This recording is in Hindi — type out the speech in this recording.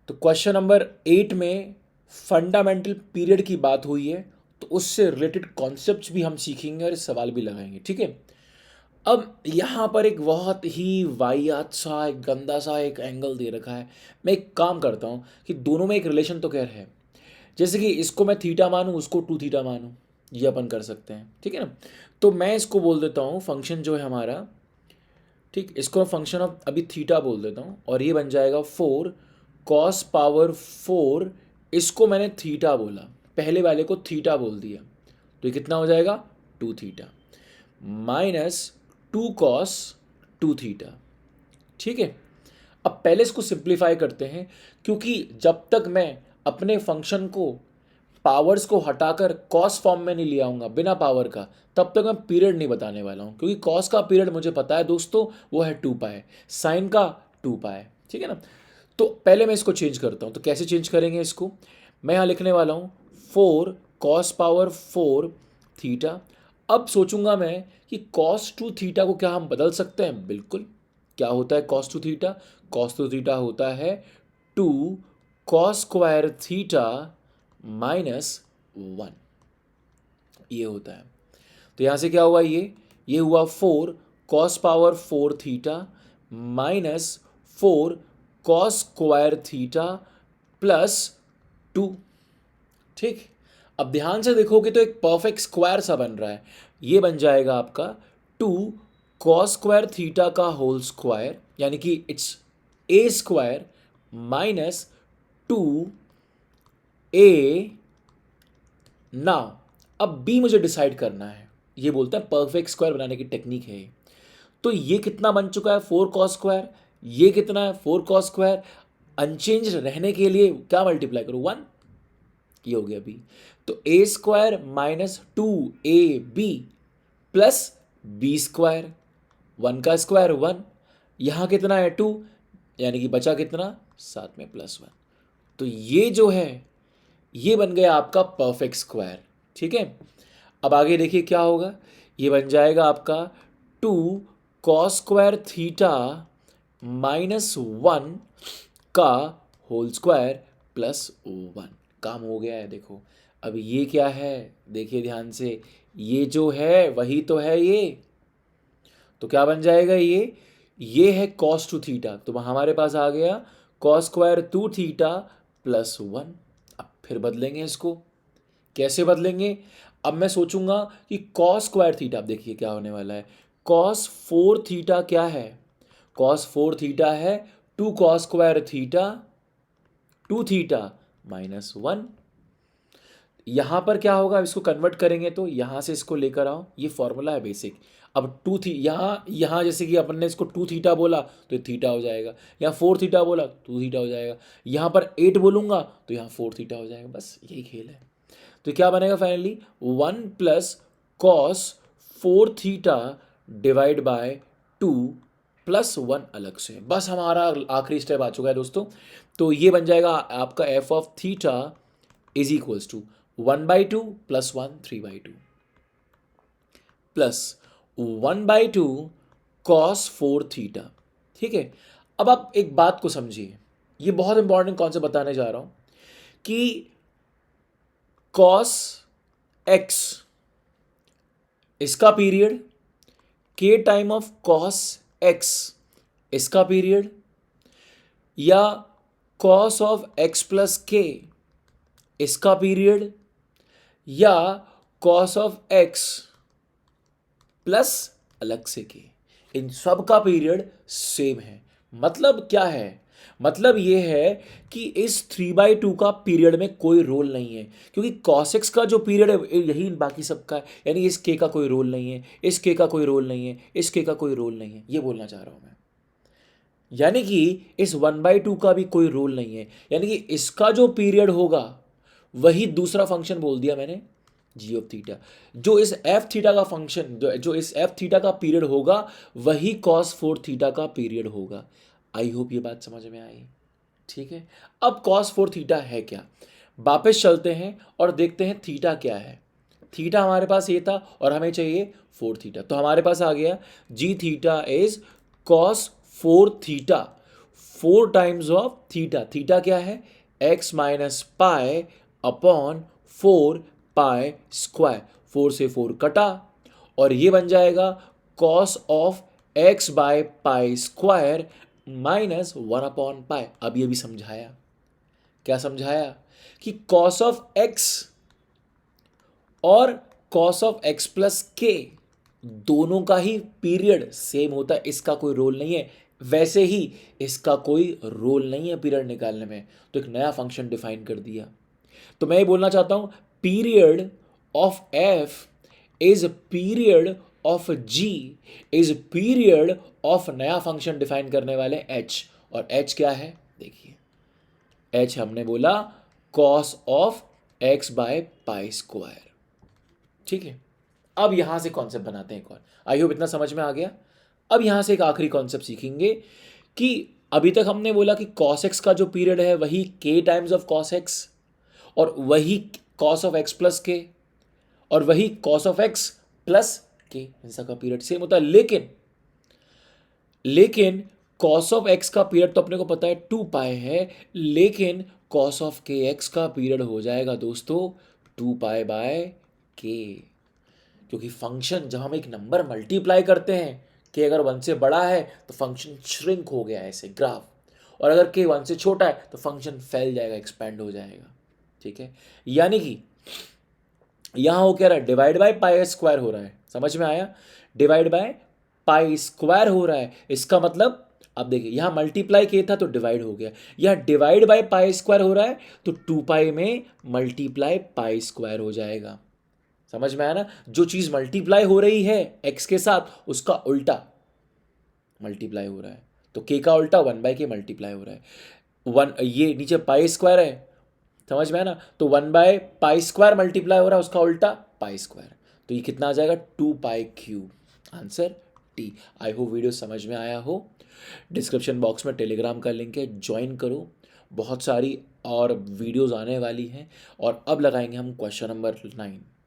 तो क्वेश्चन नंबर 8 में फंडामेंटल पीरियड की बात हुई है, तो उससे रिलेटेड कॉन्सेप्ट्स भी हम सीखेंगे और सवाल भी लगाएंगे, ठीक है। अब यहाँ पर एक बहुत ही वाहियात सा, एक गंदा सा एक एंगल दे रखा है। मैं एक काम करता हूँ कि दोनों में एक रिलेशन तो खैर है। जैसे कि इसको मैं थीटा मानूँ, उसको टू थीटा मानूँ, ये अपन कर सकते हैं, ठीक है ना। तो मैं इसको बोल देता हूँ फंक्शन जो है हमारा, ठीक, इसको मैं फंक्शन ऑफ अभी थीटा बोल देता हूँ और ये बन जाएगा 4 cos पावर 4। इसको मैंने थीटा बोला, पहले वाले को थीटा बोल दिया, तो ये कितना हो जाएगा, 2 थीटा माइनस 2 cos 2 थीटा, ठीक है। अब पहले इसको सिंप्लीफाई करते हैं, क्योंकि जब तक मैं अपने फंक्शन को पावर्स को हटाकर कॉस फॉर्म में नहीं ले आऊँगा बिना पावर का, तब तक मैं पीरियड नहीं बताने वाला हूँ, क्योंकि कॉस का पीरियड मुझे पता है दोस्तों, वो है 2 पाई, साइन का 2 पाई, ठीक है ना। तो पहले मैं इसको चेंज करता हूँ, तो कैसे चेंज करेंगे इसको, मैं यहाँ लिखने वाला हूँ 4 cos पावर 4 थीटा। अब सोचूंगा मैं कि cos 2 थीटा को क्या हम बदल सकते हैं, बिल्कुल। क्या होता है cos 2 थीटा, cos 2 थीटा होता है 2 cos स्क्वायर 2 थीटा -1, ये होता है। तो यहाँ से क्या हुआ, ये हुआ 4 cos power 4 theta -4 cos square 2 theta +2, ठीक। अब ध्यान से देखोगे तो एक परफेक्ट स्क्वायर सा बन रहा है। ये बन जाएगा आपका 2 cos स्क्वायर 2 थीटा का होल स्क्वायर, यानी कि इट्स A² -2A। नाउ अब बी मुझे डिसाइड करना है, ये बोलता है परफेक्ट स्क्वायर बनाने की टेक्निक है ये। तो ये कितना बन चुका है 4 cos स्क्वायर, ये कितना है 4 cos स्क्वायर। अनचेंज रहने के लिए क्या मल्टीप्लाई करो, 1, ये हो गया बी। तो A² -2AB +B², 1 का स्क्वायर 1, यहाँ कितना है 2, यानी कि बचा कितना, साथ में +1। तो ये जो है ये बन गया आपका परफेक्ट स्क्वायर, ठीक है। अब आगे देखिए क्या होगा, ये बन जाएगा आपका 2 cos स्क्वायर 2 थीटा -1 का होल स्क्वायर +1। काम हो गया है, देखो। अब ये क्या है, देखिए ध्यान से, ये जो है वही तो है ये। तो क्या बन जाएगा, ये है cos 2 थीटा, तो हमारे पास आ गया cos स्क्वायर 2 थीटा +1। अब फिर बदलेंगे इसको, कैसे बदलेंगे। अब मैं सोचूंगा कि cos स्क्वायर 2 थीटा, अब देखिए क्या होने वाला है, cos 4 थीटा क्या है, cos 4 थीटा है 2 cos स्क्वायर 2 थीटा -1। यहाँ पर क्या होगा, इसको कन्वर्ट करेंगे तो यहाँ से इसको लेकर आओ, ये फॉर्मूला है बेसिक। अब टू थी यहाँ यहाँ जैसे कि अपन ने इसको 2 थीटा बोला तो ये थीटा हो जाएगा, यहाँ 4 थीटा बोला 2 थीटा हो जाएगा, यहाँ पर 8 बोलूँगा तो यहाँ 4 थीटा हो जाएगा, बस यही खेल है। तो क्या बनेगा finally, 1 + cos 4 theta divide by 2 +1 अलग से, बस हमारा आखिरी स्टेप आ चुका है दोस्तों। तो ये बन जाएगा आपका f(θ) = 1/2 + 1 3/2 प्लस 1/2 cos 4 थीटा, ठीक है। अब आप एक बात को समझिए, ये बहुत इंपॉर्टेंट कॉन्सेप्ट बताने जा रहा हूं कि cos x इसका period, k time of cos x इसका पीरियड, या cos ऑफ x + k इसका पीरियड, या cos ऑफ x प्लस अलग से के, इन सब का पीरियड सेम है। मतलब क्या है, मतलब ये है कि इस 3/2 का पीरियड में कोई रोल नहीं है, क्योंकि cos x का जो पीरियड है यही बाकी सबका है, यानी इस k का कोई रोल नहीं है, इस k का कोई रोल नहीं है, इस k का कोई रोल नहीं है, ये बोलना चाह रहा हूं मैं। यानी कि इस 1/2 का भी कोई रोल नहीं है, यानी कि इसका जो पीरियड होगा वही दूसरा फंक्शन बोल दिया मैंने, जी ऑफ थीटा। जो इस एफ थीटा का फंक्शन, जो इस एफ थीटा का पीरियड होगा वही cos 4 थीटा का पीरियड होगा। आई होप ये बात समझ में आई, ठीक है। अब cos 4 थीटा है क्या, वापस चलते हैं और देखते हैं थीटा क्या है। थीटा हमारे पास ये था और हमें चाहिए 4 थीटा, तो हमारे पास आ गया g theta is cos 4 theta. 4 times of theta, theta क्या है, x minus pi upon 4 pi square, 4 से 4 कटा और ये बन जाएगा cos of x by pi square minus 1 upon pi. अब ये भी समझाया, क्या समझाया कि कॉस ऑफ x और कॉस ऑफ x प्लस के दोनों का ही पीरियड सेम होता है, इसका कोई रोल नहीं है। वैसे ही इसका कोई रोल नहीं है पीरियड निकालने में, तो एक नया फंक्शन डिफाइन कर दिया। तो मैं ये बोलना चाहता हूं period of F is period of G is period of नया फंक्शन डिफाइन करने वाले एच। और एच क्या है, देखिए एच हमने बोला cos of x by pi square. ठीक है, अब यहां से कॉन्सेप्ट बनाते हैं एक और। आई होप इतना समझ में आ गया। अब यहां से एक आखिरी कॉन्सेप्ट सीखेंगे कि अभी तक हमने बोला कि कॉस एक्स का जो पीरियड है वही के टाइम्स ऑफ कॉस एक्स, और वही कॉस ऑफ एक्स प्लस के, और वही कॉस ऑफ एक्स प्लस के, इन सब का पीरियड सेम होता है। लेकिन कॉस ऑफ एक्स का पीरियड तो अपने को पता है 2 पाई है, लेकिन कॉस ऑफ के एक्स का पीरियड हो जाएगा दोस्तों 2 पाई बाय के, क्योंकि फंक्शन जब हम एक नंबर मल्टीप्लाई करते हैं कि अगर 1 से बड़ा है तो फंक्शन श्रिंक हो गया ऐसे ग्राफ, और अगर के 1 से छोटा है तो फंक्शन फैल जाएगा, एक्सपैंड हो जाएगा। ठीक है, यानी कि यहां हो क्या रहा है, डिवाइड बाय पाई स्क्वायर हो रहा है, समझ में आया, डिवाइड बाय पाई स्क्वायर हो रहा है। इसका मतलब अब देखिए यहां मल्टीप्लाई किया था तो डिवाइड हो गया, यहां डिवाइड बाय पाई स्क्वायर हो रहा है तो 2 पाई में मल्टीप्लाई पाई स्क्वायर हो जाएगा। समझ में आया ना, जो चीज मल्टीप्लाई हो रही है एक्स के साथ उसका उल्टा मल्टीप्लाई हो रहा है, तो के का उल्टा 1 बाय के मल्टीप्लाई हो रहा है। 1 ये नीचे पाई स्क्वायर है, समझ में आया ना, तो 1 बाय पाई स्क्वायर मल्टीप्लाई हो रहा है, उसका उल्टा पाई स्क्वायर, तो ये कितना आ जाएगा 2 पाई cube, answer T. I hope video समझ में आया हो। डिस्क्रिप्शन बॉक्स में टेलीग्राम का लिंक है, ज्वाइन करो, बहुत सारी और वीडियोस आने वाली हैं। और अब लगाएंगे हम क्वेश्चन नंबर 9।